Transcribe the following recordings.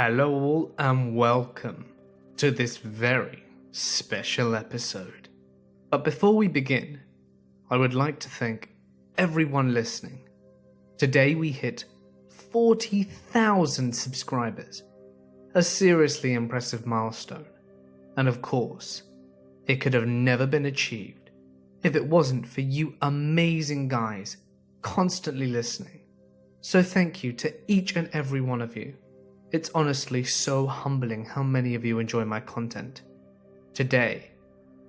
Hello all and welcome to this very special episode. But before we begin, I would like to thank everyone listening. Today we hit 40,000 subscribers, a seriously impressive milestone. And of course, it could have never been achieved if it wasn't for you amazing guys constantly listening. So thank you to each and every one of you. It's honestly so humbling how many of you enjoy my content. Today,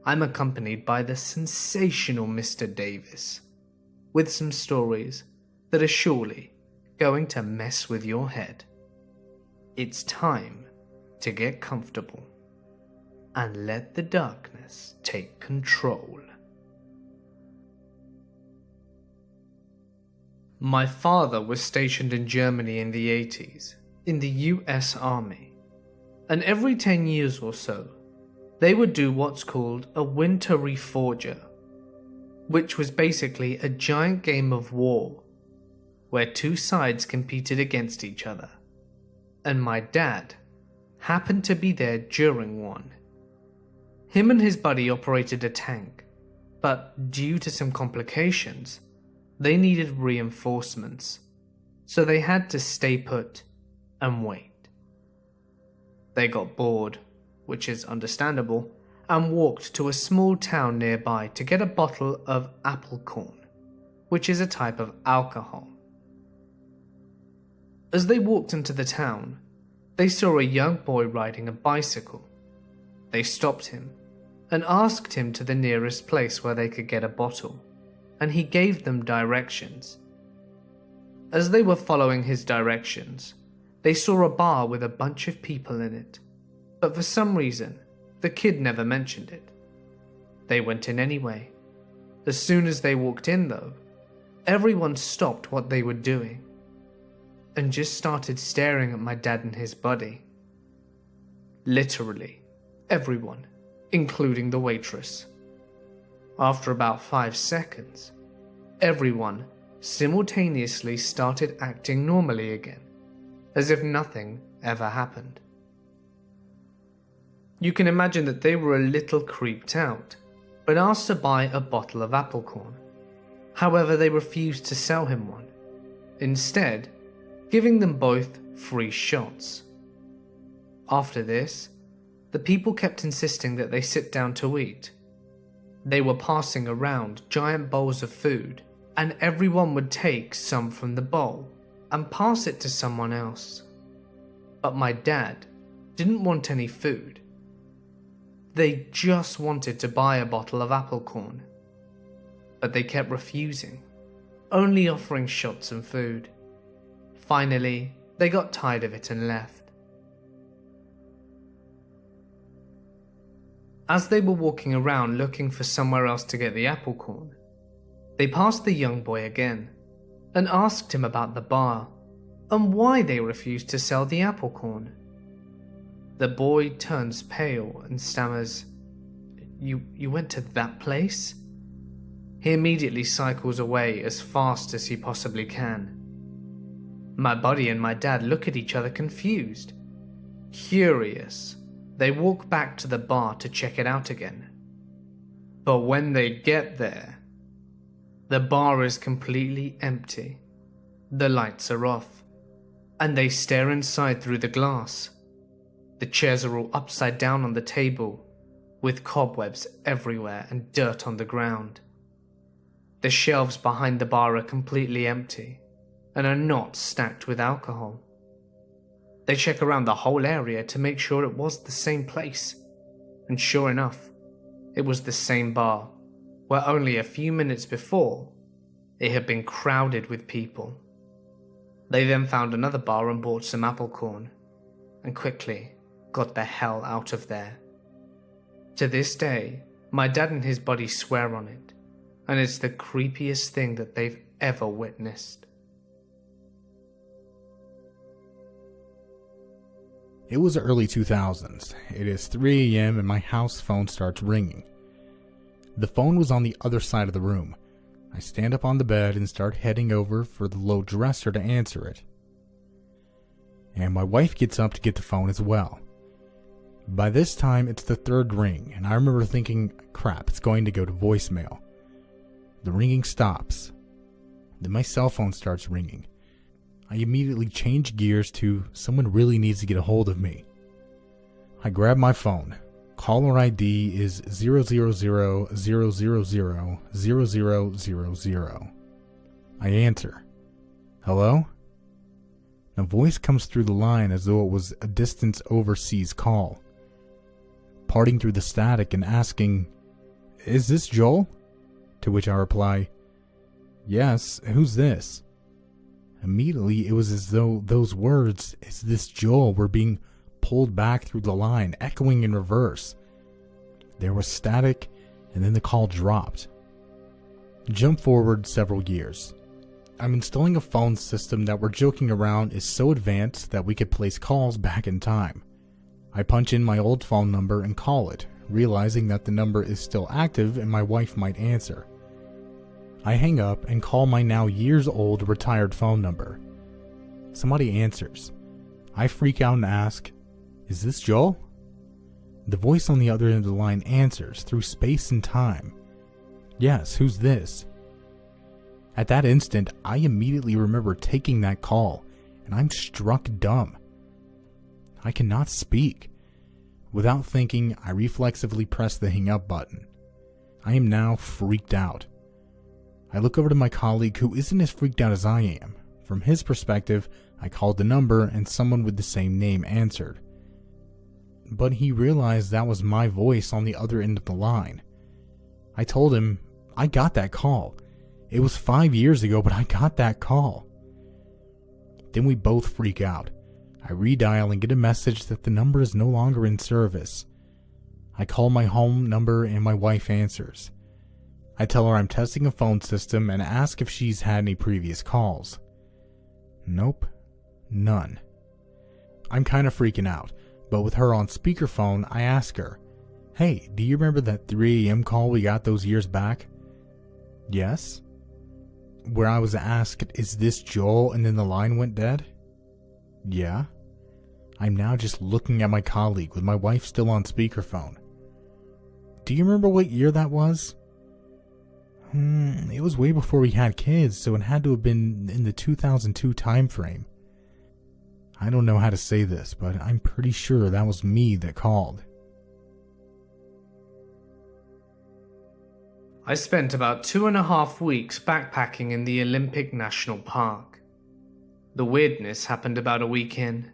I'm accompanied by the sensational Mr. Davis, with some stories that are surely going to mess with your head. It's time to get comfortable and let the darkness take control. My father was stationed in Germany in the 80s. In the US Army, and every 10 years or so, they would do what's called a winter reforger, which was basically a giant game of war where two sides competed against each other, and my dad happened to be there during one. Him and his buddy operated a tank, but due to some complications, they needed reinforcements, so they had to stay put and wait. They got bored, which is understandable, and walked to a small town nearby to get a bottle of apple corn, which is a type of alcohol. As they walked into the town, they saw a young boy riding a bicycle. They stopped him and asked him to the nearest place where they could get a bottle, and he gave them directions. As they were following his directions, they saw a bar with a bunch of people in it, but for some reason, the kid never mentioned it. They went in anyway. As soon as they walked in though, everyone stopped what they were doing and just started staring at my dad and his buddy. Literally, everyone, including the waitress. After about 5 seconds, everyone simultaneously started acting normally again, as if nothing ever happened. You can imagine that they were a little creeped out, but asked to buy a bottle of apple corn. However, they refused to sell him one, instead giving them both free shots. After this, the people kept insisting that they sit down to eat. They were passing around giant bowls of food, and everyone would take some from the bowl and pass it to someone else. But my dad didn't want any food. They just wanted to buy a bottle of apple corn. But they kept refusing, only offering shots and food. Finally, they got tired of it and left. As they were walking around looking for somewhere else to get the apple corn, they passed the young boy again and asked him about the bar and why they refused to sell the apple corn. The boy turns pale and stammers, You went to that place?" He immediately cycles away as fast as he possibly can. My buddy and my dad look at each other confused. Curious, they walk back to the bar to check it out again. But when they get there, the bar is completely empty. The lights are off, and they stare inside through the glass. The chairs are all upside down on the table, with cobwebs everywhere and dirt on the ground. The shelves behind the bar are completely empty, and are not stacked with alcohol. They check around the whole area to make sure it was the same place, and sure enough, it was the same bar, where only a few minutes before, it had been crowded with people. They then found another bar and bought some apple corn, and quickly got the hell out of there. To this day, my dad and his buddy swear on it, and it's the creepiest thing that they've ever witnessed. It was the early 2000s. It is 3 a.m. and my house phone starts ringing. The phone was on the other side of the room. I stand up on the bed and start heading over for the low dresser to answer it. and my wife gets up to get the phone as well. By this time, it's the third ring, and I remember thinking, crap, it's going to go to voicemail. The ringing stops. Then my cell phone starts ringing. I immediately change gears to someone really needs to get a hold of me. I grab my phone. Caller ID is 000000000. I answer. Hello? A voice comes through the line as though it was a distant overseas call, parting through the static and asking, "Is this Joel?" To which I reply, "Yes, who's this?" Immediately, it was as though those words, "Is this Joel?" were being pulled back through the line, echoing in reverse. There was static, and then the call dropped. Jump forward several years. I'm installing a phone system that we're joking around is so advanced that we could place calls back in time. I punch in my old phone number and call it, realizing that the number is still active and my wife might answer. I hang up and call my now years old retired phone number. Somebody answers. I freak out and ask, "Is this Joel?" The voice on the other end of the line answers through space and time. "Yes, who's this?" At that instant, I immediately remember taking that call, and I'm struck dumb. I cannot speak. Without thinking, I reflexively press the hang up button. I am now freaked out. I look over to my colleague who isn't as freaked out as I am. From his perspective, I called the number and someone with the same name answered. But he realized that was my voice on the other end of the line. I told him, I got that call. It was 5 years ago, but I got that call. Then we both freak out. I redial and get a message that the number is no longer in service. I call my home number and my wife answers. I tell her I'm testing a phone system and ask if she's had any previous calls. Nope, none. I'm kind of freaking out, but with her on speakerphone, I ask her, "Hey, do you remember that 3 a.m. call we got those years back?" "Yes." "Where I was asked, 'Is this Joel?' and then the line went dead?" "Yeah." I'm now just looking at my colleague with my wife still on speakerphone. "Do you remember what year that was?" It was way before we had kids, so it had to have been in the 2002 time frame. I don't know how to say this, but I'm pretty sure that was me that called. I spent about 2.5 weeks backpacking in the Olympic National Park. The weirdness happened about a week in.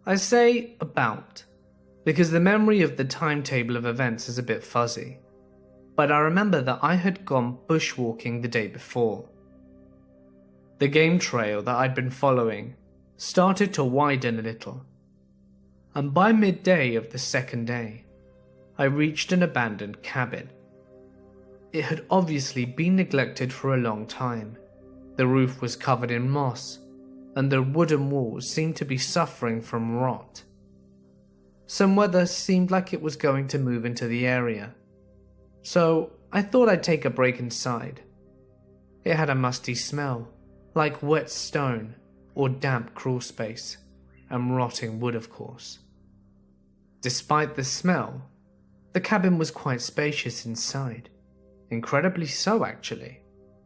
I say about, because the memory of the timetable of events is a bit fuzzy, but I remember that I had gone bushwalking the day before. The game trail that I'd been following started to widen a little, and by midday of the second day, I reached an abandoned cabin. It had obviously been neglected for a long time. The roof was covered in moss, and the wooden walls seemed to be suffering from rot. Some weather seemed like it was going to move into the area, so I thought I'd take a break inside. It had a musty smell, like wet stone or damp crawl space, and rotting wood, of course. Despite the smell, the cabin was quite spacious inside. Incredibly so, actually.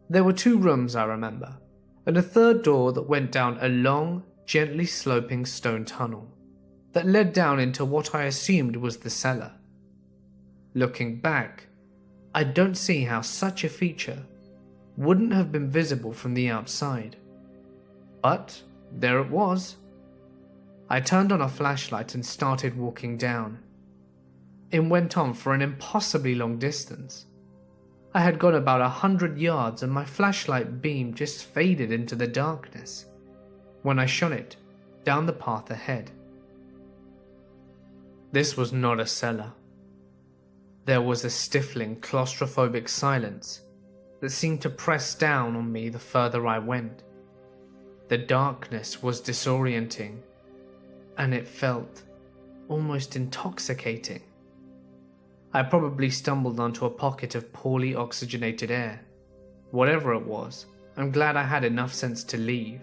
There were 2 rooms, I remember, and a third door that went down a long, gently sloping stone tunnel that led down into what I assumed was the cellar. Looking back, I don't see how such a feature wouldn't have been visible from the outside. But there it was. I turned on a flashlight and started walking down. It went on for an impossibly long distance. I had gone about 100 yards and my flashlight beam just faded into the darkness when I shone it down the path ahead. This was not a cellar. There was a stifling, claustrophobic silence that seemed to press down on me the further I went. The darkness was disorienting, and it felt almost intoxicating. I probably stumbled onto a pocket of poorly oxygenated air. Whatever it was, I'm glad I had enough sense to leave.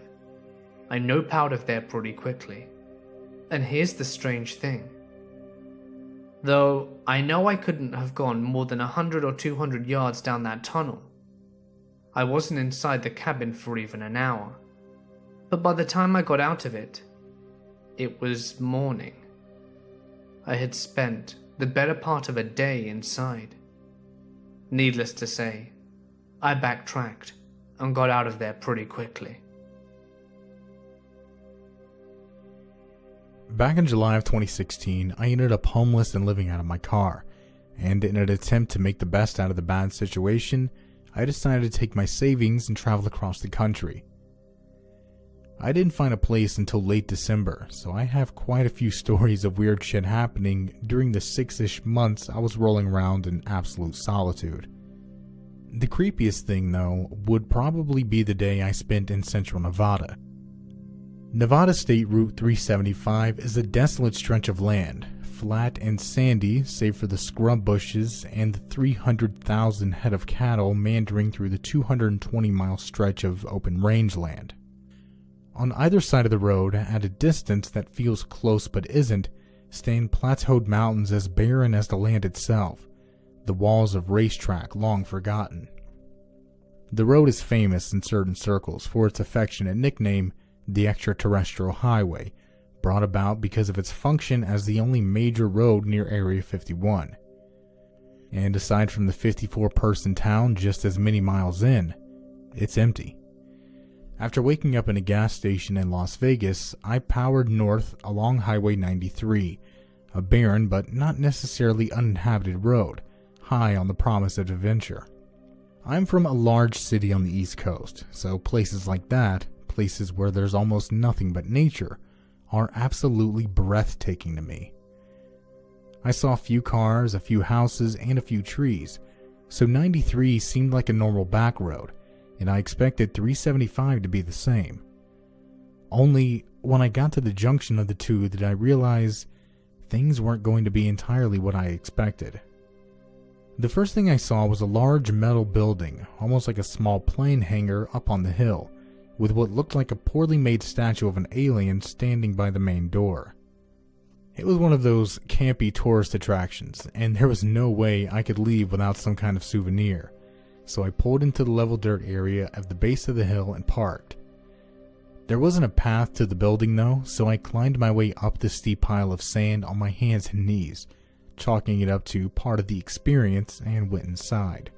I nope out of there pretty quickly. And here's the strange thing. Though I know I couldn't have gone more than 100 or 200 yards down that tunnel, I wasn't inside the cabin for even an hour. But by the time I got out of it was morning. I had spent the better part of a day inside. Needless to say, I backtracked and got out of there pretty quickly. Back in July of 2016, I ended up homeless and living out of my car, and in an attempt to make the best out of the bad situation, I decided to take my savings and travel across the country. I didn't find a place until late December, so I have quite a few stories of weird shit happening during the 6-ish months I was rolling around in absolute solitude. The creepiest thing, though, would probably be the day I spent in central Nevada. Nevada State Route 375 is a desolate stretch of land, flat and sandy save for the scrub bushes and the 300,000 head of cattle meandering through the 220-mile stretch of open rangeland. On either side of the road, at a distance that feels close but isn't, stand plateaued mountains as barren as the land itself, the walls of racetrack long forgotten. The road is famous in certain circles for its affectionate nickname, the Extraterrestrial Highway, brought about because of its function as the only major road near Area 51. And aside from the 54-person town just as many miles in, it's empty. After waking up in a gas station in Las Vegas, I powered north along Highway 93, a barren but not necessarily uninhabited road, high on the promise of adventure. I'm from a large city on the East Coast, so places like that, places where there's almost nothing but nature, are absolutely breathtaking to me. I saw a few cars, a few houses, and a few trees, so 93 seemed like a normal back road, and I expected 375 to be the same. Only when I got to the junction of the two did I realize things weren't going to be entirely what I expected. The first thing I saw was a large metal building, almost like a small plane hangar up on the hill, with what looked like a poorly made statue of an alien standing by the main door. It was one of those campy tourist attractions, and there was no way I could leave without some kind of souvenir. So I pulled into the level dirt area at the base of the hill and parked. There wasn't a path to the building though, so I climbed my way up the steep pile of sand on my hands and knees, chalking it up to part of the experience, and went inside.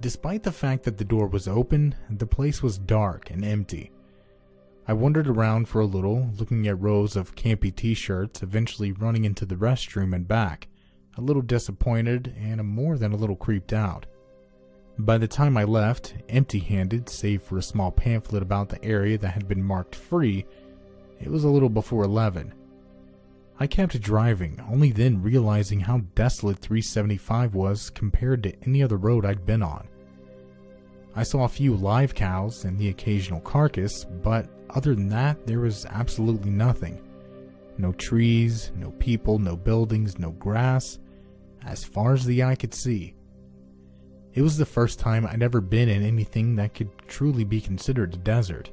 Despite the fact that the door was open, the place was dark and empty. I wandered around for a little, looking at rows of campy t-shirts, eventually running into the restroom and back, a little disappointed and more than a little creeped out. By the time I left, empty-handed save for a small pamphlet about the area that had been marked free, it was a little before 11. I kept driving, only then realizing how desolate 375 was compared to any other road I'd been on. I saw a few live cows and the occasional carcass, but other than that, there was absolutely nothing. No trees, no people, no buildings, no grass, as far as the eye could see. It was the first time I'd ever been in anything that could truly be considered a desert.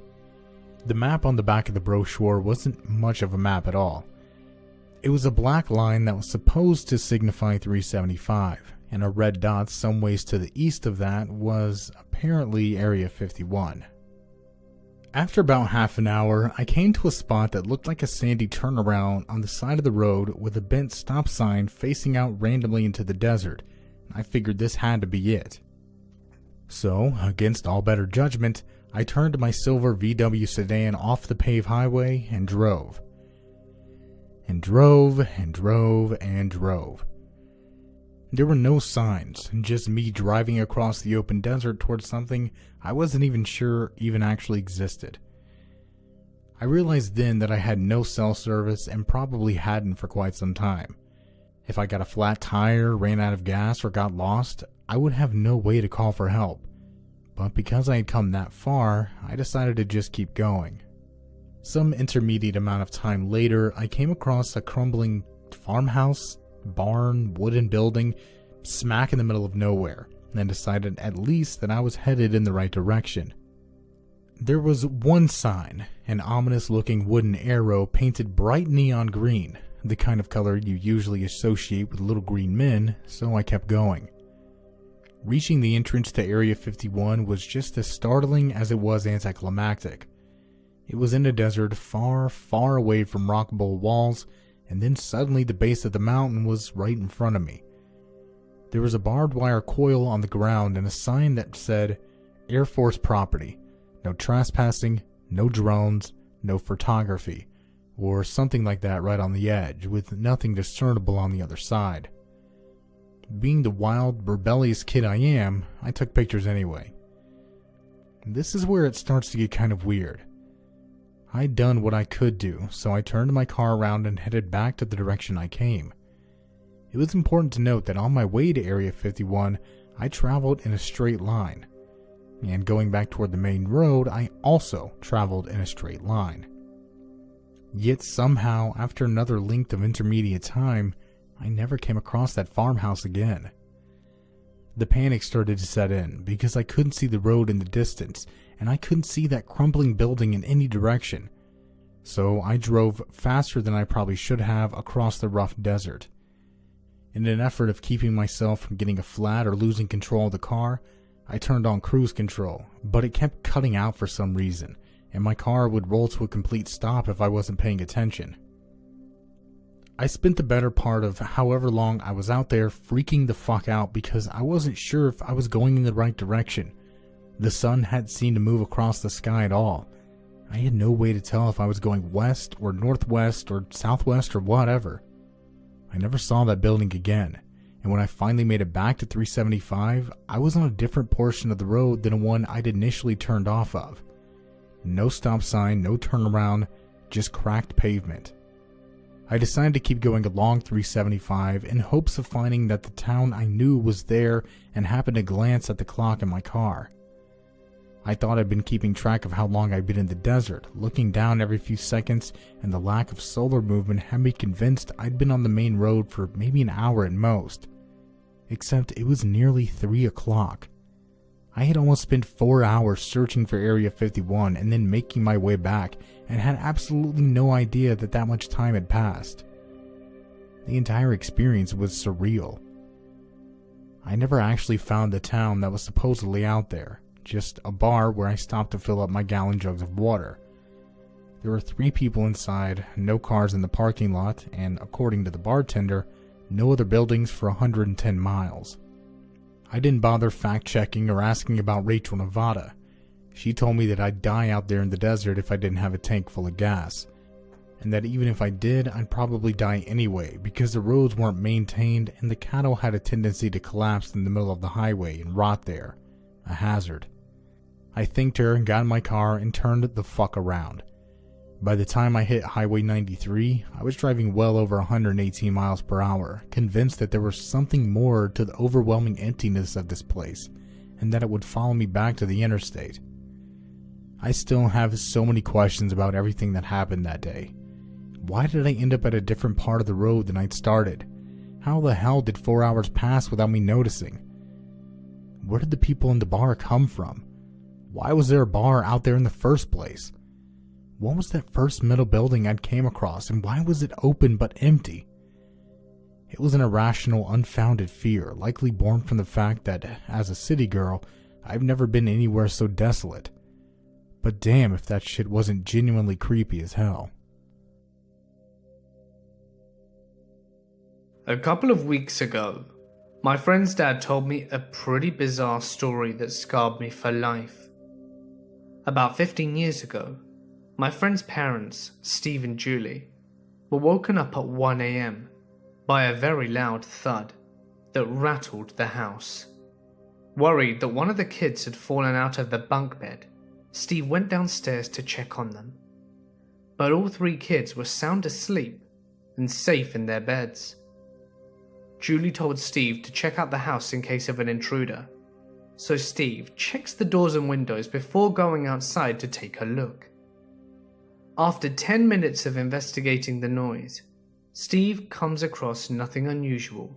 The map on the back of the brochure wasn't much of a map at all. It was a black line that was supposed to signify 375, and a red dot some ways to the east of that was apparently Area 51. After about half an hour, I came to a spot that looked like a sandy turnaround on the side of the road with a bent stop sign facing out randomly into the desert. I figured this had to be it. So, against all better judgment, I turned my silver VW sedan off the paved highway and drove. And drove and drove and drove. There were no signs, just me driving across the open desert towards something I wasn't even sure even actually existed. I realized then that I had no cell service and probably hadn't for quite some time. If I got a flat tire, ran out of gas, or got lost, I would have no way to call for help. But because I had come that far, I decided to just keep going. Some intermediate amount of time later, I came across a crumbling farmhouse, barn, wooden building, smack in the middle of nowhere, and decided at least that I was headed in the right direction. There was one sign, an ominous-looking wooden arrow painted bright neon green, the kind of color you usually associate with little green men, so I kept going. Reaching the entrance to Area 51 was just as startling as it was anticlimactic. It was in a desert far, far away from rock bowl walls, and then suddenly the base of the mountain was right in front of me. There was a barbed wire coil on the ground and a sign that said, Air Force property. No trespassing, no drones, no photography, or something like that right on the edge, with nothing discernible on the other side. Being the wild, rebellious kid I am, I took pictures anyway. This is where it starts to get kind of weird. I'd done what I could do, so I turned my car around and headed back to the direction I came. It was important to note that on my way to Area 51, I traveled in a straight line. And going back toward the main road, I also traveled in a straight line. Yet somehow, after another length of intermediate time, I never came across that farmhouse again. The panic started to set in because I couldn't see the road in the distance, and I couldn't see that crumbling building in any direction. So I drove faster than I probably should have across the rough desert. In an effort of keeping myself from getting a flat or losing control of the car, I turned on cruise control, but it kept cutting out for some reason, and my car would roll to a complete stop if I wasn't paying attention. I spent the better part of however long I was out there freaking the fuck out because I wasn't sure if I was going in the right direction. The sun hadn't seemed to move across the sky at all. I had no way to tell if I was going west or northwest or southwest or whatever. I never saw that building again. And when I finally made it back to 375, I was on a different portion of the road than the one I'd initially turned off of. No stop sign, no turnaround, just cracked pavement. I decided to keep going along 375 in hopes of finding that the town I knew was there and happened to glance at the clock in my car. I thought I'd been keeping track of how long I'd been in the desert, looking down every few seconds, and the lack of solar movement had me convinced I'd been on the main road for maybe an hour at most. Except it was nearly 3 o'clock. I had almost spent 4 hours searching for Area 51 and then making my way back, and had absolutely no idea that that much time had passed. The entire experience was surreal. I never actually found the town that was supposedly out there, just a bar where I stopped to fill up my gallon jugs of water. There were 3 people inside, no cars in the parking lot, and according to the bartender, no other buildings for 110 miles. I didn't bother fact-checking or asking about Rachel, Nevada. She told me that I'd die out there in the desert if I didn't have a tank full of gas, and that even if I did, I'd probably die anyway because the roads weren't maintained and the cattle had a tendency to collapse in the middle of the highway and rot there. A hazard. I thanked her and got in my car and turned the fuck around. By the time I hit Highway 93, I was driving well over 118 miles per hour, convinced that there was something more to the overwhelming emptiness of this place, and that it would follow me back to the interstate. I still have so many questions about everything that happened that day. Why did I end up at a different part of the road than I'd started? How the hell did 4 hours pass without me noticing? Where did the people in the bar come from? Why was there a bar out there in the first place? What was that first metal building I'd came across, and why was it open but empty? It was an irrational, unfounded fear, likely born from the fact that, as a city girl, I've never been anywhere so desolate. But damn if that shit wasn't genuinely creepy as hell. A couple of weeks ago, my friend's dad told me a pretty bizarre story that scarred me for life. About 15 years ago, my friend's parents, Steve and Julie, were woken up at 1 a.m. by a very loud thud that rattled the house. Worried that one of the kids had fallen out of the bunk bed, Steve went downstairs to check on them. But all 3 kids were sound asleep and safe in their beds. Julie told Steve to check out the house in case of an intruder, so Steve checks the doors and windows before going outside to take a look. After 10 minutes of investigating the noise, Steve comes across nothing unusual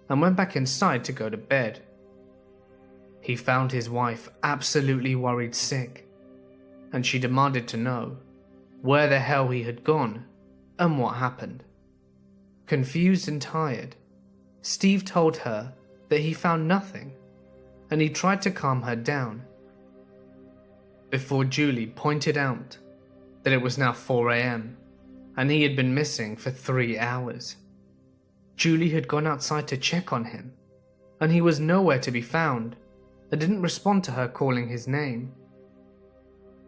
and went back inside to go to bed. He found his wife absolutely worried sick and she demanded to know where the hell he had gone and what happened. Confused and tired, Steve told her that he found nothing, and he tried to calm her down, before Julie pointed out that it was now 4 a.m. and he had been missing for 3 hours. Julie had gone outside to check on him, and he was nowhere to be found and didn't respond to her calling his name.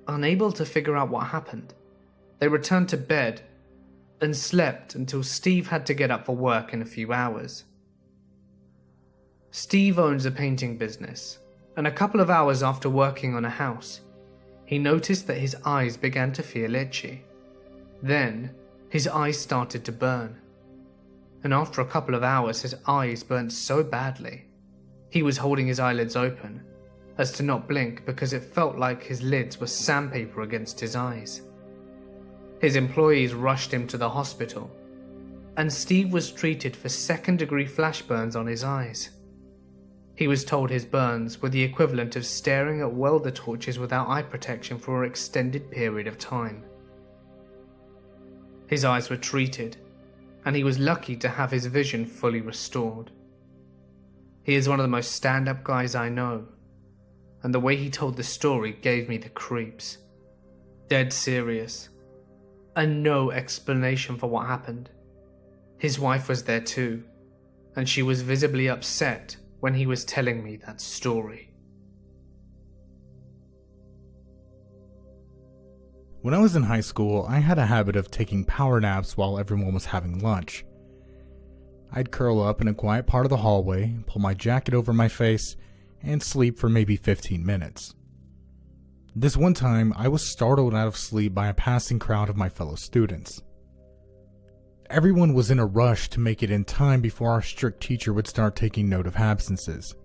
Unable to figure out what happened, they returned to bed and slept until Steve had to get up for work in a few hours. Steve owns a painting business, and a couple of hours after working on a house, he noticed that his eyes began to feel itchy. Then, his eyes started to burn, and after a couple of hours his eyes burnt so badly, he was holding his eyelids open as to not blink because it felt like his lids were sandpaper against his eyes. His employees rushed him to the hospital, and Steve was treated for second-degree flash burns on his eyes. He was told his burns were the equivalent of staring at welder torches without eye protection for an extended period of time. His eyes were treated, and he was lucky to have his vision fully restored. He is one of the most stand-up guys I know, and the way he told the story gave me the creeps. Dead serious, and no explanation for what happened. His wife was there too, and she was visibly upset when he was telling me that story. When I was in high school, I had a habit of taking power naps while everyone was having lunch. I'd curl up in a quiet part of the hallway, pull my jacket over my face, and sleep for maybe 15 minutes. This one time, I was startled out of sleep by a passing crowd of my fellow students. Everyone was in a rush to make it in time before our strict teacher would start taking note of absences.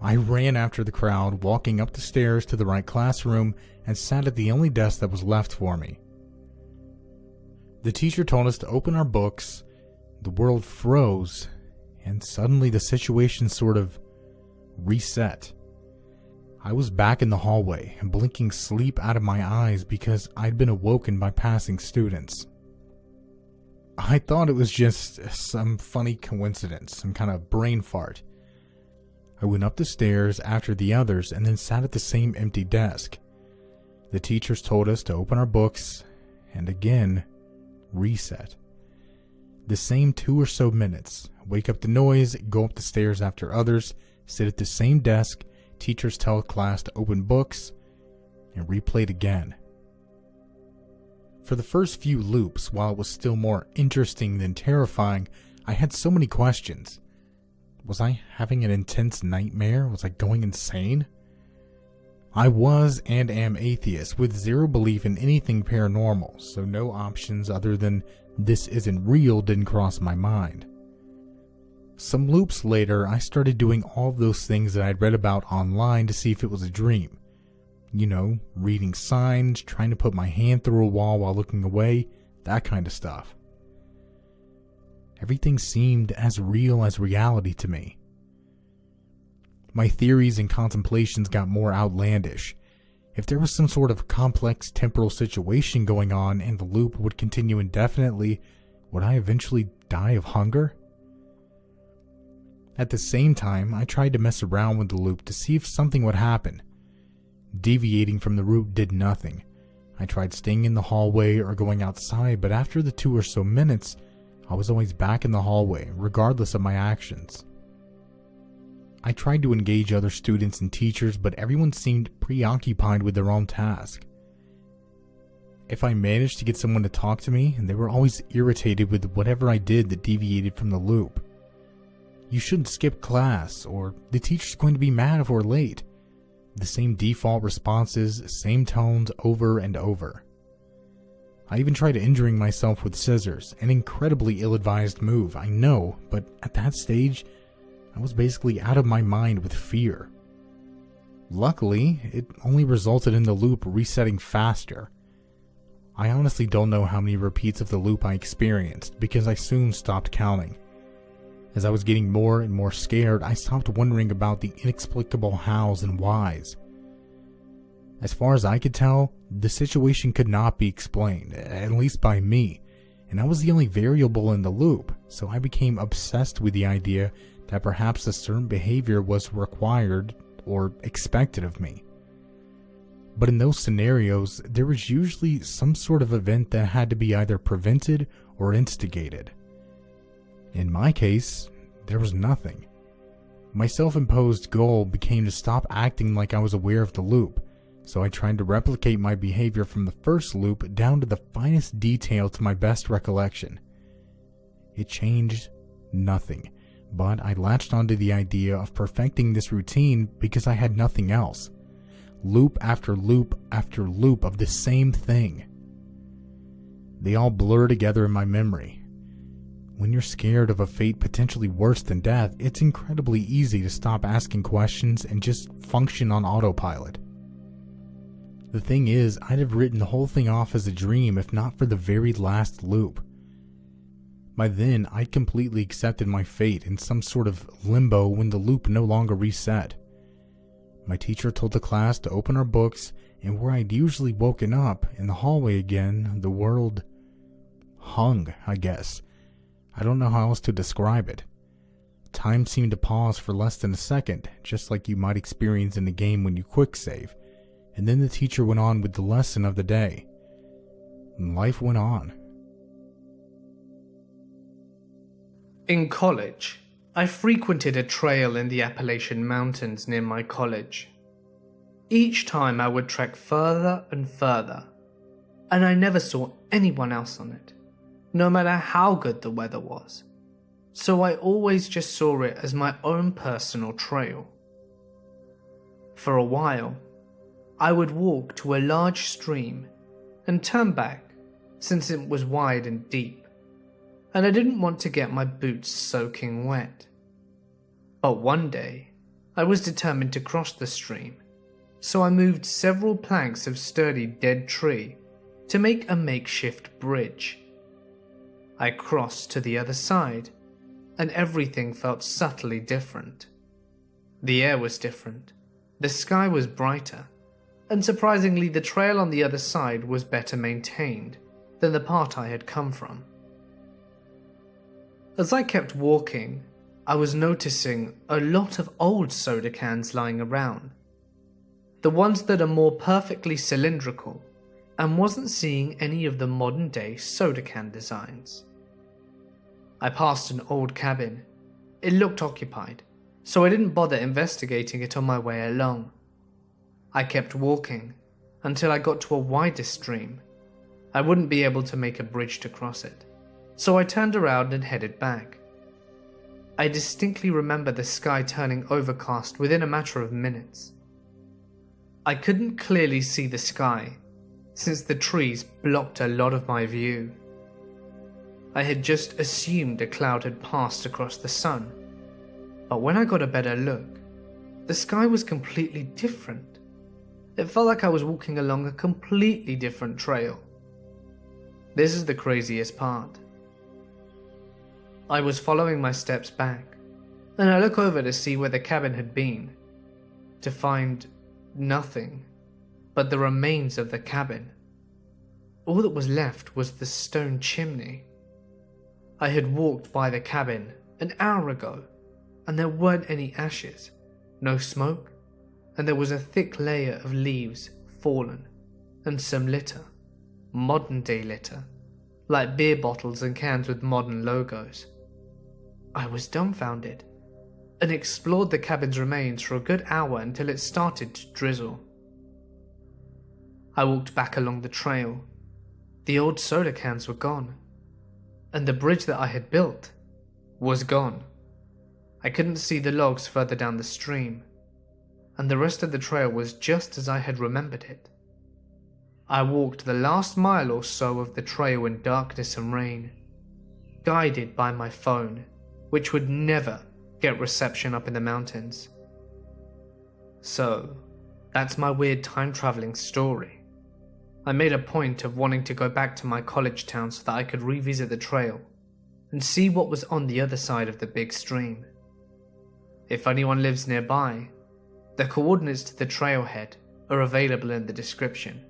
I ran after the crowd, walking up the stairs to the right classroom, and sat at the only desk that was left for me. The teacher told us to open our books. The world froze, and suddenly the situation sort of reset. I was back in the hallway and blinking sleep out of my eyes because I'd been awoken by passing students. I thought it was just some funny coincidence, some kind of brain fart. I went up the stairs after the others and then sat at the same empty desk. The teachers told us to open our books, and again, reset. The same 2 or so minutes. Wake up the noise, go up the stairs after others, sit at the same desk, teachers tell class to open books, and replayed again. For the first few loops, while it was still more interesting than terrifying, I had so many questions. Was I having an intense nightmare? Was I going insane? I was and am atheist, with zero belief in anything paranormal, so no options other than this isn't real didn't cross my mind. Some loops later, I started doing all of those things that I'd read about online to see if it was a dream. You know, reading signs, trying to put my hand through a wall while looking away, that kind of stuff. Everything seemed as real as reality to me. My theories and contemplations got more outlandish. If there was some sort of complex temporal situation going on and the loop would continue indefinitely, would I eventually die of hunger? At the same time, I tried to mess around with the loop to see if something would happen. Deviating from the route did nothing. I tried staying in the hallway or going outside, but after the 2 or so minutes, I was always back in the hallway, regardless of my actions. I tried to engage other students and teachers, but everyone seemed preoccupied with their own task. If I managed to get someone to talk to me, they were always irritated with whatever I did that deviated from the loop. You shouldn't skip class, or the teacher's going to be mad if we're late. The same default responses, same tones over and over. I even tried injuring myself with scissors, an incredibly ill-advised move, I know, but at that stage, I was basically out of my mind with fear. Luckily, it only resulted in the loop resetting faster. I honestly don't know how many repeats of the loop I experienced, because I soon stopped counting. As I was getting more and more scared, I stopped wondering about the inexplicable hows and whys. As far as I could tell, the situation could not be explained, at least by me, and I was the only variable in the loop, so I became obsessed with the idea that perhaps a certain behavior was required or expected of me. But in those scenarios, there was usually some sort of event that had to be either prevented or instigated. In my case, there was nothing. My self-imposed goal became to stop acting like I was aware of the loop, so I tried to replicate my behavior from the first loop down to the finest detail to my best recollection. It changed nothing, but I latched onto the idea of perfecting this routine because I had nothing else. Loop after loop after loop of the same thing. They all blur together in my memory. When you're scared of a fate potentially worse than death, it's incredibly easy to stop asking questions and just function on autopilot. The thing is, I'd have written the whole thing off as a dream if not for the very last loop. By then, I'd completely accepted my fate in some sort of limbo when the loop no longer reset. My teacher told the class to open our books, and where I'd usually woken up, in the hallway again, the world hung, I guess. I don't know how else to describe it. Time seemed to pause for less than a second, just like you might experience in a game when you quick save, and then the teacher went on with the lesson of the day. And life went on. In college, I frequented a trail in the Appalachian Mountains near my college. Each time I would trek further and further, and I never saw anyone else on it, no matter how good the weather was. So I always just saw it as my own personal trail. For a while, I would walk to a large stream and turn back since it was wide and deep, and I didn't want to get my boots soaking wet. But one day, I was determined to cross the stream, so I moved several planks of sturdy dead tree to make a makeshift bridge. I crossed to the other side, and everything felt subtly different. The air was different, the sky was brighter, and surprisingly the trail on the other side was better maintained than the part I had come from. As I kept walking, I was noticing a lot of old soda cans lying around, the ones that are more perfectly cylindrical, and wasn't seeing any of the modern day soda can designs. I passed an old cabin. It looked occupied, so I didn't bother investigating it on my way along. I kept walking until I got to a wider stream. I wouldn't be able to make a bridge to cross it, so I turned around and headed back. I distinctly remember the sky turning overcast within a matter of minutes. I couldn't clearly see the sky, since the trees blocked a lot of my view. I had just assumed a cloud had passed across the sun, but when I got a better look, the sky was completely different. It felt like I was walking along a completely different trail. This is the craziest part. I was following my steps back, and I look over to see where the cabin had been, to find nothing but the remains of the cabin. All that was left was the stone chimney. I had walked by the cabin an hour ago, and there weren't any ashes, no smoke, and there was a thick layer of leaves fallen, and some litter, modern day litter, like beer bottles and cans with modern logos. I was dumbfounded, and explored the cabin's remains for a good hour until it started to drizzle. I walked back along the trail. The old soda cans were gone, and the bridge that I had built was gone. I couldn't see the logs further down the stream, and the rest of the trail was just as I had remembered it. I walked the last mile or so of the trail in darkness and rain, guided by my phone, which would never get reception up in the mountains. So, that's my weird time-traveling story. I made a point of wanting to go back to my college town so that I could revisit the trail and see what was on the other side of the big stream. If anyone lives nearby, the coordinates to the trailhead are available in the description.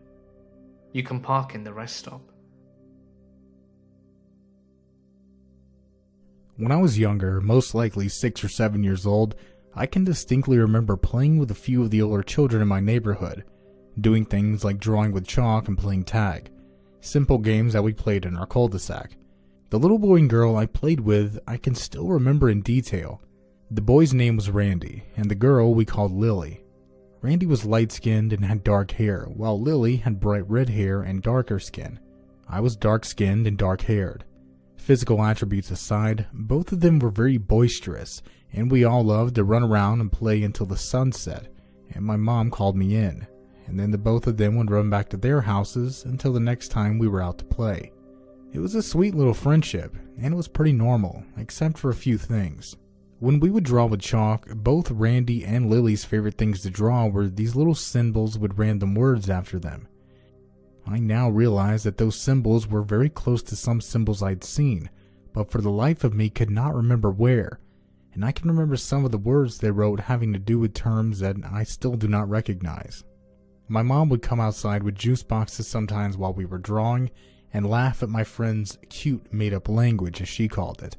You can park in the rest stop. When I was younger, most likely 6 or 7 years old, I can distinctly remember playing with a few of the older children in my neighborhood, doing things like drawing with chalk and playing tag, simple games that we played in our cul-de-sac. The little boy and girl I played with I can still remember in detail. The boy's name was Randy, and the girl we called Lily. Randy was light-skinned and had dark hair, while Lily had bright red hair and darker skin. I was dark-skinned and dark-haired. Physical attributes aside, both of them were very boisterous, and we all loved to run around and play until the sun set, and my mom called me in, and then the both of them would run back to their houses until the next time we were out to play. It was a sweet little friendship, and it was pretty normal, except for a few things. When we would draw with chalk, both Randy and Lily's favorite things to draw were these little symbols with random words after them. I now realize that those symbols were very close to some symbols I'd seen, but for the life of me could not remember where, and I can remember some of the words they wrote having to do with terms that I still do not recognize. My mom would come outside with juice boxes sometimes while we were drawing, and laugh at my friend's cute made-up language, as she called it.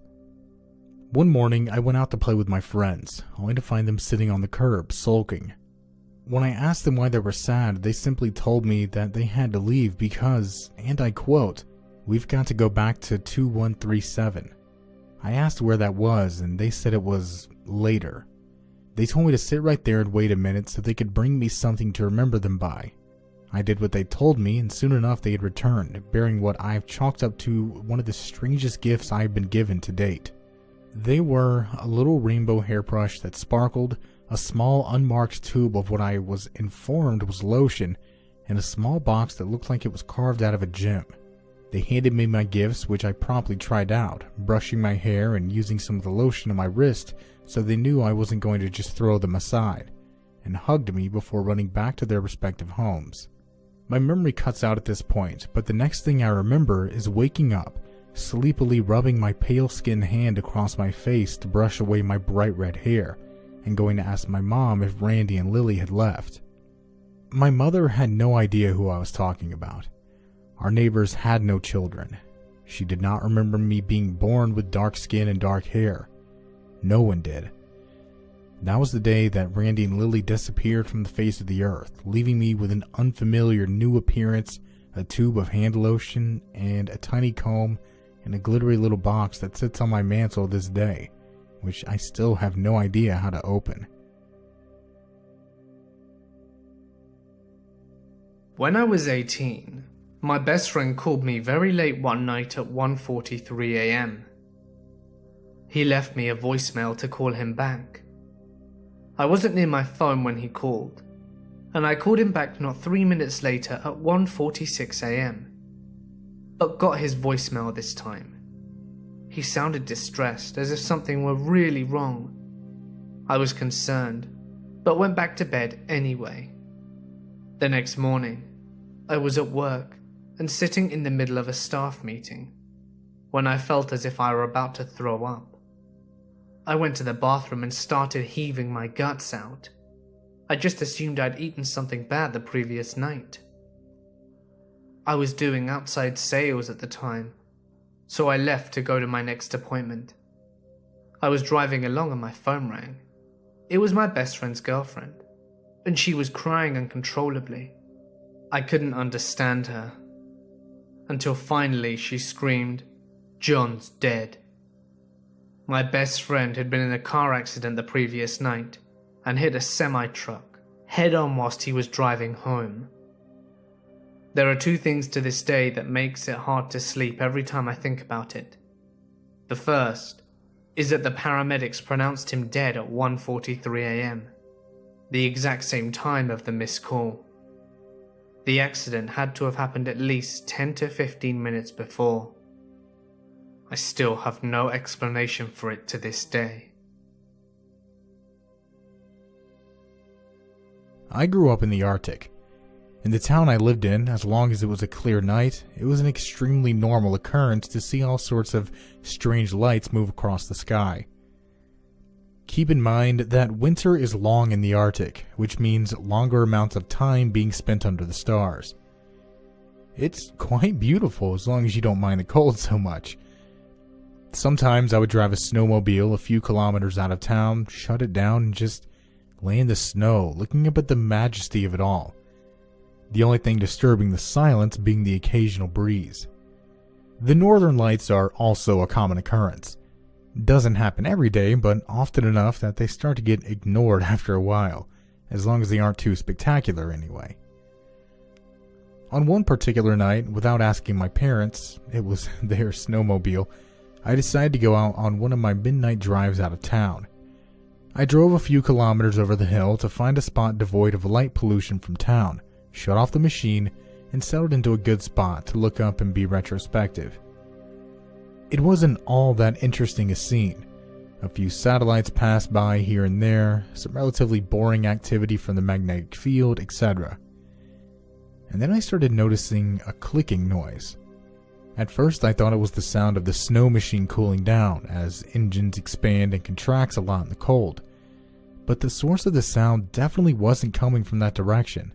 One morning, I went out to play with my friends, only to find them sitting on the curb, sulking. When I asked them why they were sad, they simply told me that they had to leave because, and I quote, "We've got to go back to 2137. I asked where that was, and they said it was later. They told me to sit right there and wait a minute so they could bring me something to remember them by. I did what they told me, and soon enough they had returned, bearing what I've chalked up to one of the strangest gifts I have been given to date. They were a little rainbow hairbrush that sparkled, a small unmarked tube of what I was informed was lotion, and a small box that looked like it was carved out of a gem. They handed me my gifts, which I promptly tried out, brushing my hair and using some of the lotion on my wrist so they knew I wasn't going to just throw them aside, and hugged me before running back to their respective homes. My memory cuts out at this point, but the next thing I remember is waking up, sleepily rubbing my pale-skinned hand across my face to brush away my bright red hair, and going to ask my mom if Randy and Lily had left. My mother had no idea who I was talking about. Our neighbors had no children. She did not remember me being born with dark skin and dark hair. No one did. That was the day that Randy and Lily disappeared from the face of the earth, leaving me with an unfamiliar new appearance, a tube of hand lotion, and a tiny comb, and a glittery little box that sits on my mantle this day, which I still have no idea how to open. When I was 18, my best friend called me very late one night at 1:43 a.m. He left me a voicemail to call him back. I wasn't near my phone when he called, and I called him back not 3 minutes later at 1:46 a.m. but got his voicemail this time. He sounded distressed, as if something were really wrong. I was concerned, but went back to bed anyway. The next morning, I was at work and sitting in the middle of a staff meeting when I felt as if I were about to throw up. I went to the bathroom and started heaving my guts out. I just assumed I'd eaten something bad the previous night. I was doing outside sales at the time, so I left to go to my next appointment. I was driving along and my phone rang. It was my best friend's girlfriend, and she was crying uncontrollably. I couldn't understand her, until finally she screamed, "John's dead." My best friend had been in a car accident the previous night and hit a semi-truck head-on whilst he was driving home. There are two things to this day that makes it hard to sleep every time I think about it. The first is that the paramedics pronounced him dead at 1:43 a.m, the exact same time of the missed call. The accident had to have happened at least 10 to 15 minutes before. I still have no explanation for it to this day. I grew up in the Arctic. In the town I lived in, as long as it was a clear night, it was an extremely normal occurrence to see all sorts of strange lights move across the sky. Keep in mind that winter is long in the Arctic, which means longer amounts of time being spent under the stars. It's quite beautiful as long as you don't mind the cold so much. Sometimes I would drive a snowmobile a few kilometers out of town, shut it down, and just lay in the snow, looking up at the majesty of it all. The only thing disturbing the silence being the occasional breeze. The northern lights are also a common occurrence. Doesn't happen every day, but often enough that they start to get ignored after a while, as long as they aren't too spectacular anyway. On one particular night, without asking my parents, it was their snowmobile, I decided to go out on one of my midnight drives out of town. I drove a few kilometers over the hill to find a spot devoid of light pollution from town, shut off the machine, and settled into a good spot to look up and be retrospective. It wasn't all that interesting a scene. A few satellites passed by here and there, some relatively boring activity from the magnetic field, etc. And then I started noticing a clicking noise. At first I thought it was the sound of the snow machine cooling down as engines expand and contracts a lot in the cold. But the source of the sound definitely wasn't coming from that direction.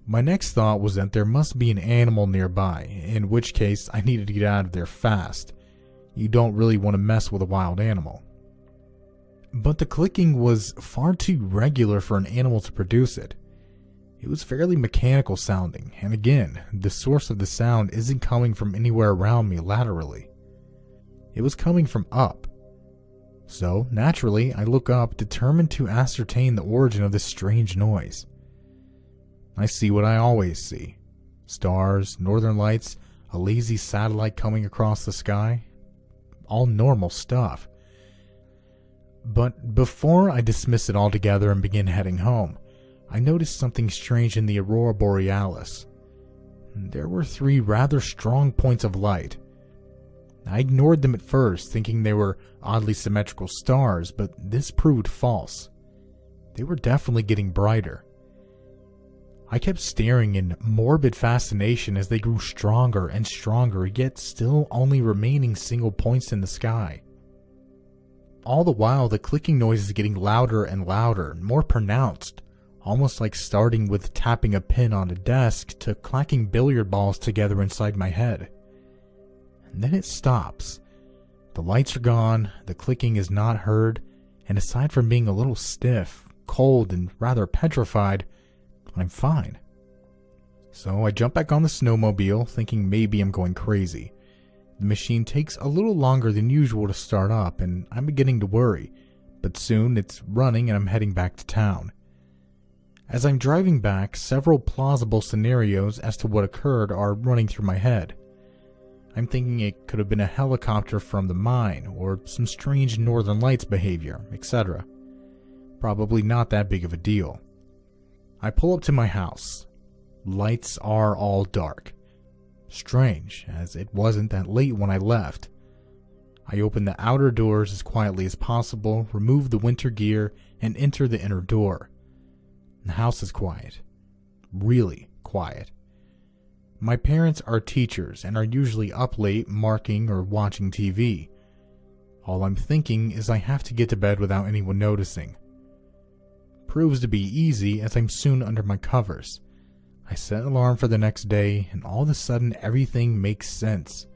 My next thought was that there must be an animal nearby, in which case I needed to get out of there fast. You don't really want to mess with a wild animal. But the clicking was far too regular for an animal to produce it. It was fairly mechanical sounding, and again, the source of the sound isn't coming from anywhere around me laterally. It was coming from up. So, naturally, I look up, determined to ascertain the origin of this strange noise. I see what I always see. Stars, northern lights, a lazy satellite coming across the sky. All normal stuff. But before I dismiss it altogether and begin heading home, I noticed something strange in the Aurora Borealis. There were 3 rather strong points of light. I ignored them at first, thinking they were oddly symmetrical stars, but this proved false. They were definitely getting brighter. I kept staring in morbid fascination as they grew stronger and stronger, yet still only remaining single points in the sky. All the while, the clicking noise is getting louder and louder, more pronounced, almost like starting with tapping a pin on a desk to clacking billiard balls together inside my head. And then it stops. The lights are gone, the clicking is not heard, and aside from being a little stiff, cold, and rather petrified, I'm fine. So I jump back on the snowmobile, thinking maybe I'm going crazy. The machine takes a little longer than usual to start up, and I'm beginning to worry, but soon it's running and I'm heading back to town. As I'm driving back, several plausible scenarios as to what occurred are running through my head. I'm thinking it could have been a helicopter from the mine, or some strange Northern Lights behavior, etc. Probably not that big of a deal. I pull up to my house. Lights are all dark. Strange, as it wasn't that late when I left. I open the outer doors as quietly as possible, remove the winter gear, and enter the inner door. The house is quiet. Really quiet. My parents are teachers and are usually up late marking or watching TV. All I'm thinking is I have to get to bed without anyone noticing. Proves to be easy as I'm soon under my covers. I set an alarm for the next day, and all of a sudden everything makes sense.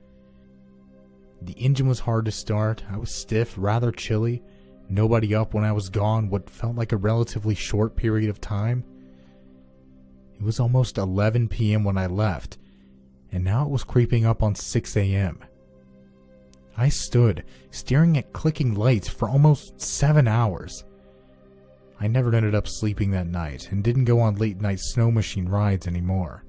The engine was hard to start, I was stiff, rather chilly, nobody up when I was gone what felt like a relatively short period of time. It was almost 11 p.m. when I left, and now it was creeping up on 6 a.m. I stood, staring at clicking lights for almost 7 hours. I never ended up sleeping that night and didn't go on late night snow machine rides anymore.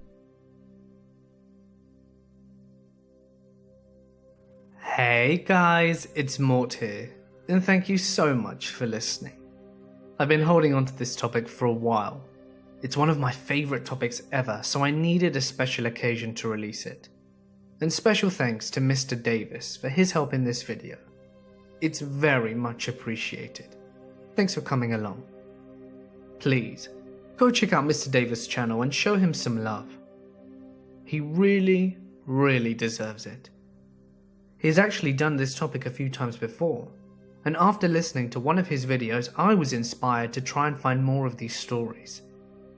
Hey guys, it's Mort here, and thank you so much for listening. I've been holding on to this topic for a while. It's one of my favorite topics ever, so I needed a special occasion to release it. And special thanks to Mr. Davis for his help in this video. It's very much appreciated. Thanks for coming along. Please, go check out Mr. Davis' channel and show him some love. He really, really deserves it. He's actually done this topic a few times before, and after listening to one of his videos, I was inspired to try and find more of these stories.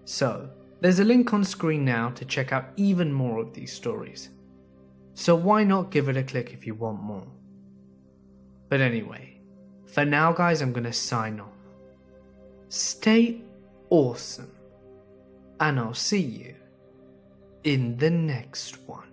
So, there's a link on screen now to check out even more of these stories. So why not give it a click if you want more? But anyway, for now guys, I'm gonna sign off. Stay awesome, and I'll see you in the next one.